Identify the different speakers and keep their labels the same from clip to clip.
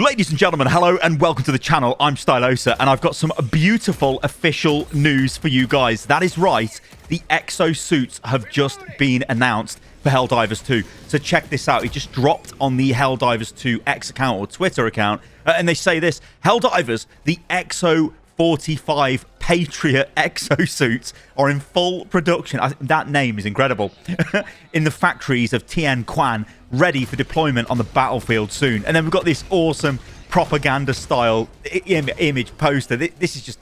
Speaker 1: Ladies and gentlemen, hello and welcome to the channel. I'm Stylosa and I've got some beautiful official news for you guys. That is right, the Exosuits have just been announced for Helldivers 2. So check this out. It just dropped on the Helldivers 2 X account or Twitter account. And they say this: Helldivers, the EXO 45 Patriot exosuits are in full production. That name is incredible. In the factories of Tianquan, ready for deployment on the battlefield soon. And then we've got this awesome propaganda style image poster. This is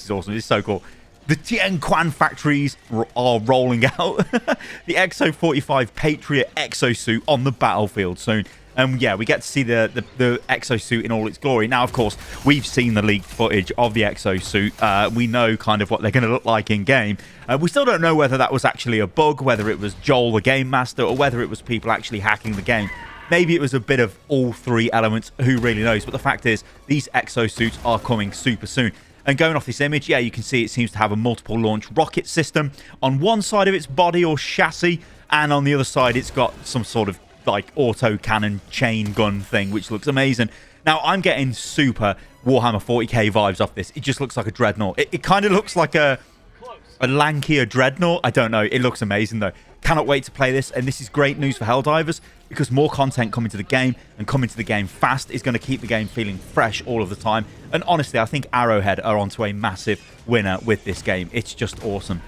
Speaker 1: awesome. This is so cool. The Tianquan factories are rolling out the EXO 45 Patriot exosuit on the battlefield soon. Yeah, we get to see the exosuit in all its glory. Now, of course, we've seen the leaked footage of the exosuit. We know kind of what they're going to look like in game. We still don't know whether that was actually a bug, whether it was Joel, the game master, or whether it was people actually hacking the game. Maybe it was a bit of all three elements. Who really knows? But the fact is, these exosuits are coming super soon. And going off this image, yeah, you can see it seems to have a multiple launch rocket system on one side of its body or chassis, and on the other side, it's got some sort of like auto cannon chain gun thing, which looks amazing. Now, I'm getting super Warhammer 40k vibes off this. It just looks like a dreadnought. It kind of looks like a lankier dreadnought. I don't know. It looks amazing, though. Cannot wait to play this. And this is great news for Helldivers, because more content coming to the game and coming to the game fast is going to keep the game feeling fresh all of the time. And honestly, I think Arrowhead are onto a massive winner with this game. It's just awesome.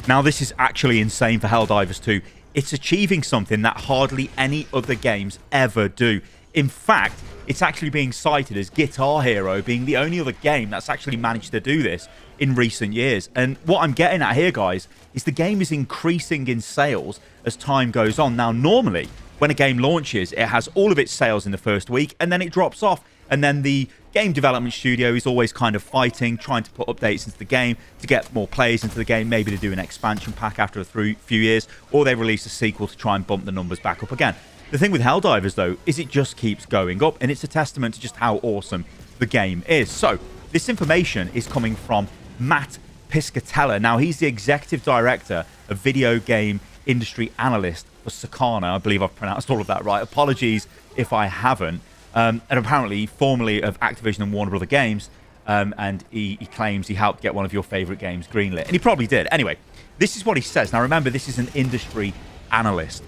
Speaker 1: Now, this is actually insane for Helldivers 2. It's achieving something that hardly any other games ever do. In fact, it's actually being cited as Guitar Hero being the only other game that's actually managed to do this in recent years. And what I'm getting at here, guys, is the game is increasing in sales as time goes on. Now, normally, when a game launches, it has all of its sales in the first week, and then it drops off. And then the game development studio is always kind of fighting, trying to put updates into the game to get more players into the game. Maybe they do an expansion pack after a few years, or they release a sequel to try and bump the numbers back up again. The thing with Helldivers, though, is it just keeps going up, and it's a testament to just how awesome the game is. So this information is coming from Matt Piscatella. Now, he's the executive director of video game industry analyst for Sakana. I believe I've pronounced all of that right. Apologies if I haven't. And apparently formerly of Activision and Warner Brother Games, and he claims he helped get one of your favorite games greenlit, and he probably did. Anyway, this is what he says. Now, remember, this is an industry analyst.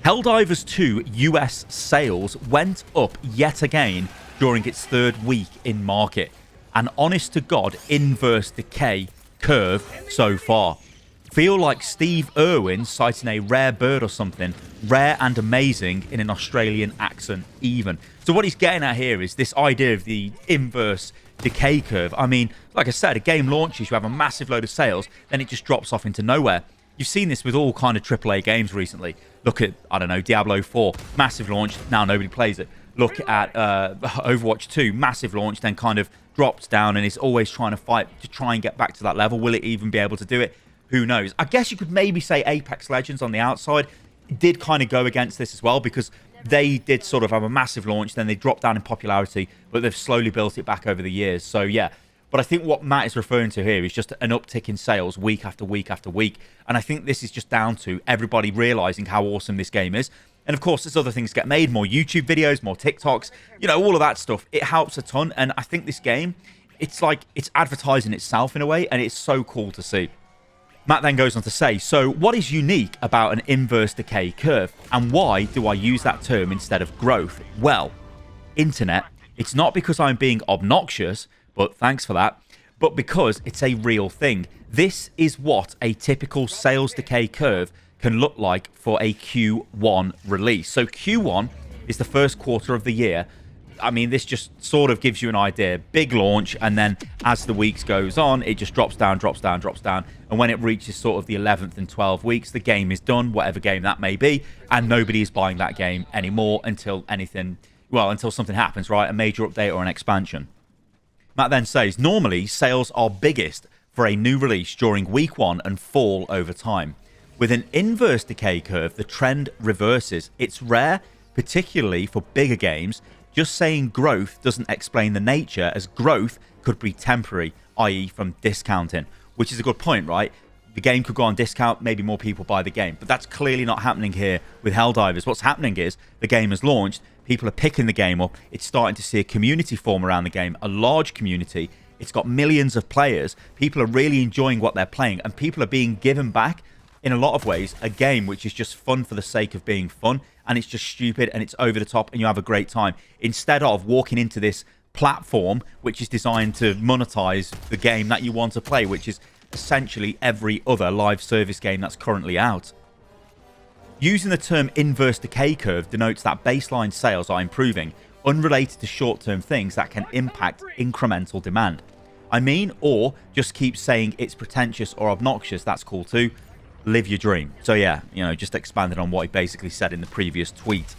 Speaker 1: Helldivers 2 US sales went up yet again during its third week in market. An honest-to-God inverse decay curve so far. Feel like Steve Irwin citing a rare bird or something, rare and amazing in an Australian accent even. So what he's getting at here is this idea of the inverse decay curve. I mean, like I said, a game launches, you have a massive load of sales, then it just drops off into nowhere. You've seen this with all kind of AAA games recently. Look at, I don't know, Diablo 4, massive launch, now nobody plays it. Look at Overwatch 2, massive launch, then kind of drops down and is always trying to fight to try and get back to that level. Will it even be able to do it? Who knows? I guess you could maybe say Apex Legends on the outside did kind of go against this as well, because they did sort of have a massive launch, then they dropped down in popularity, but they've slowly built it back over the years. So yeah, but I think what Matt is referring to here is just an uptick in sales week after week after week. And I think this is just down to everybody realizing how awesome this game is. And of course, as other things get made, more YouTube videos, more TikToks, you know, all of that stuff, it helps a ton. And I think this game, it's like it's advertising itself in a way, and it's so cool to see. Matt then goes on to say, so what is unique about an inverse decay curve, and why do I use that term instead of growth? Well, internet, it's not because I'm being obnoxious, but thanks for that, but because it's a real thing. This is what a typical sales decay curve can look like for a Q1 release. So Q1 is the first quarter of the year. I mean, this just sort of gives you an idea. Big launch, and then as the weeks goes on, it just drops down, drops down, drops down. And when it reaches sort of the 11th and 12th weeks, the game is done, whatever game that may be, and nobody is buying that game anymore until until something happens, right? A major update or an expansion. Matt then says, normally sales are biggest for a new release during week 1 and fall over time. With an inverse decay curve, the trend reverses. It's rare, particularly for bigger games. Just saying growth doesn't explain the nature, as growth could be temporary, i.e. from discounting, which is a good point, right? The game could go on discount, maybe more people buy the game, but that's clearly not happening here with Helldivers. What's happening is the game has launched, People are picking the game up. It's starting to see a community form around the game, a large community. It's got millions of players. People are really enjoying what they're playing, and people are being given back, in a lot of ways, a game which is just fun for the sake of being fun, and it's just stupid, and it's over the top, and you have a great time. Instead of walking into this platform, which is designed to monetize the game that you want to play, which is essentially every other live service game that's currently out. Using the term inverse decay curve denotes that baseline sales are improving, unrelated to short-term things that can impact incremental demand. I mean, or just keep saying it's pretentious or obnoxious, that's cool too. Live your dream. So yeah, just expanded on what he basically said in the previous tweet.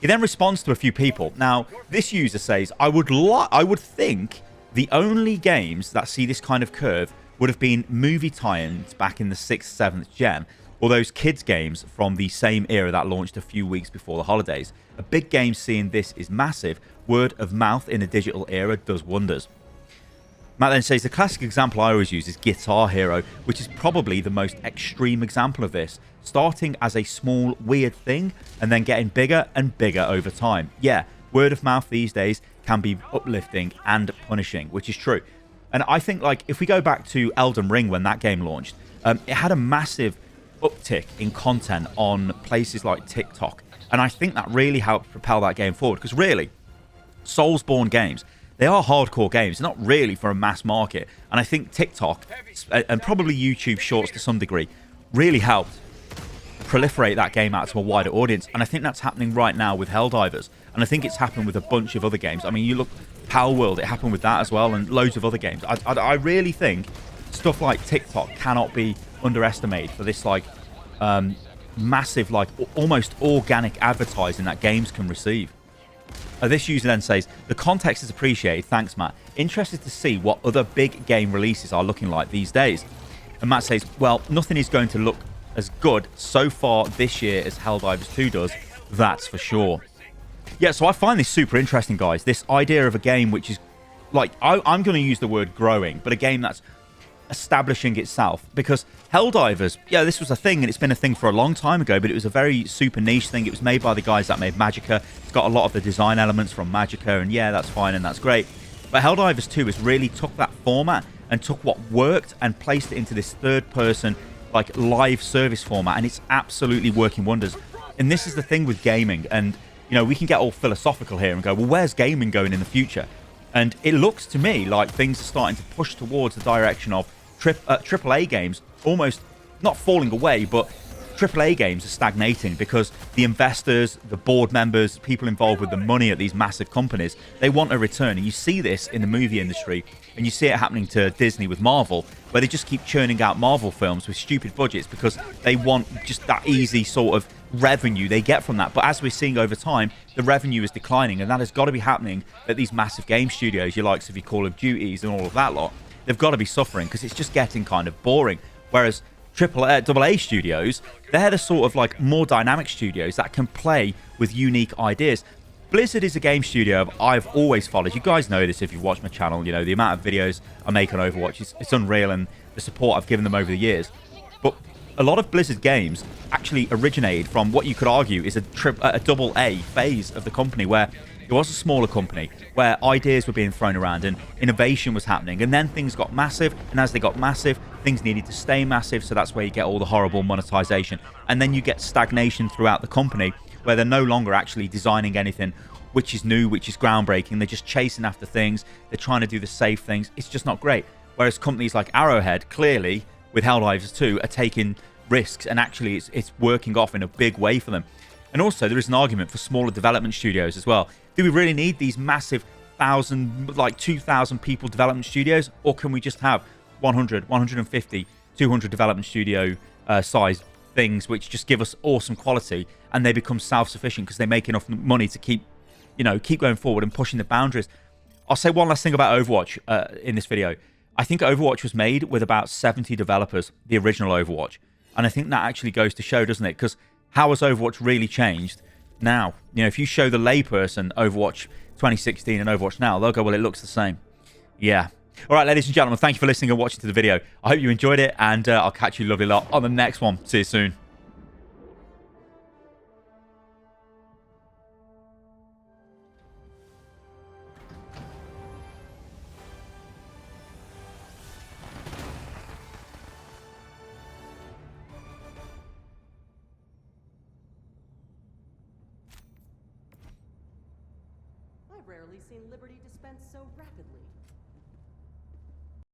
Speaker 1: He then responds to a few people. Now, this user says, I would think the only games that see this kind of curve would have been movie tie-ins back in the 6th, 7th gen, or those kids games from the same era that launched a few weeks before the holidays. A big game seeing this is massive. Word of mouth in a digital era does wonders. Matt then says, the classic example I always use is Guitar Hero, which is probably the most extreme example of this, starting as a small, weird thing, and then getting bigger and bigger over time. Yeah, word of mouth these days can be uplifting and punishing, which is true. And I think, like, if we go back to Elden Ring when that game launched, it had a massive uptick in content on places like TikTok. And I think that really helped propel that game forward, because really, Soulsborne games, they are hardcore games. They're not really for a mass market. And I think TikTok, and probably YouTube Shorts to some degree, really helped proliferate that game out to a wider audience. And I think that's happening right now with Helldivers. And I think it's happened with a bunch of other games. I mean, you look, Power World, it happened with that as well, and loads of other games. I really think stuff like TikTok cannot be underestimated for this, like, massive, like, almost organic advertising that games can receive. This user then says, the context is appreciated. Thanks, Matt. Interested to see what other big game releases are looking like these days. And Matt says, well, nothing is going to look as good so far this year as Helldivers 2 does. That's for sure. Yeah, so I find this super interesting, guys. This idea of a game which is, like, I'm going to use the word growing, but a game that's establishing itself, because Helldivers, yeah, this was a thing, and it's been a thing for a long time ago, but it was a very super niche thing. It was made by the guys that made Magicka. It's got a lot of the design elements from Magicka, and yeah, that's fine and that's great. But Helldivers 2 has really took that format and took what worked and placed it into this third-person, like, live service format, and it's absolutely working wonders. And this is the thing with gaming, and we can get all philosophical here and go, well, where's gaming going in the future? And it looks to me like things are starting to push towards the direction of AAA games almost not falling away, but AAA games are stagnating because the investors, the board members, people involved with the money at these massive companies, they want a return. And you see this in the movie industry, and you see it happening to Disney with Marvel, where they just keep churning out Marvel films with stupid budgets because they want just that easy sort of revenue they get from that. But as we're seeing over time, the revenue is declining, and that has got to be happening at these massive game studios, your likes of your Call of Duties and all of that lot. They've got to be suffering because it's just getting kind of boring. Whereas AA studios, they're the sort of, like, more dynamic studios that can play with unique ideas. Blizzard is a game studio I've always followed. You guys know this if you've watched my channel. The amount of videos I make on Overwatch, it's unreal, and the support I've given them over the years. But a lot of Blizzard games actually originated from what you could argue is a AA phase of the company, where it was a smaller company, where ideas were being thrown around and innovation was happening. And then things got massive, and as they got massive, things needed to stay massive, so that's where you get all the horrible monetization. And then you get stagnation throughout the company, where they're no longer actually designing anything which is new, which is groundbreaking. They're just chasing after things. They're trying to do the safe things. It's just not great. Whereas companies like Arrowhead, clearly, with Helldivers 2, are taking risks, and actually it's working off in a big way for them. And also, there is an argument for smaller development studios as well. Do we really need these massive 2,000 people development studios, or can we just have 100, 150, 200 development studio size things which just give us awesome quality, and they become self-sufficient because they make enough money to keep going forward and pushing the boundaries? I'll say one last thing about Overwatch in this video. I think Overwatch was made with about 70 developers, the original Overwatch. And I think that actually goes to show, doesn't it? Because how has Overwatch really changed now? If you show the layperson Overwatch 2016 and Overwatch now, they'll go, well, it looks the same. Yeah. All right, ladies and gentlemen, thank you for listening and watching to the video. I hope you enjoyed it, and I'll catch you lovely lot on the next one. See you soon.
Speaker 2: rarely seen liberty dispensed so rapidly.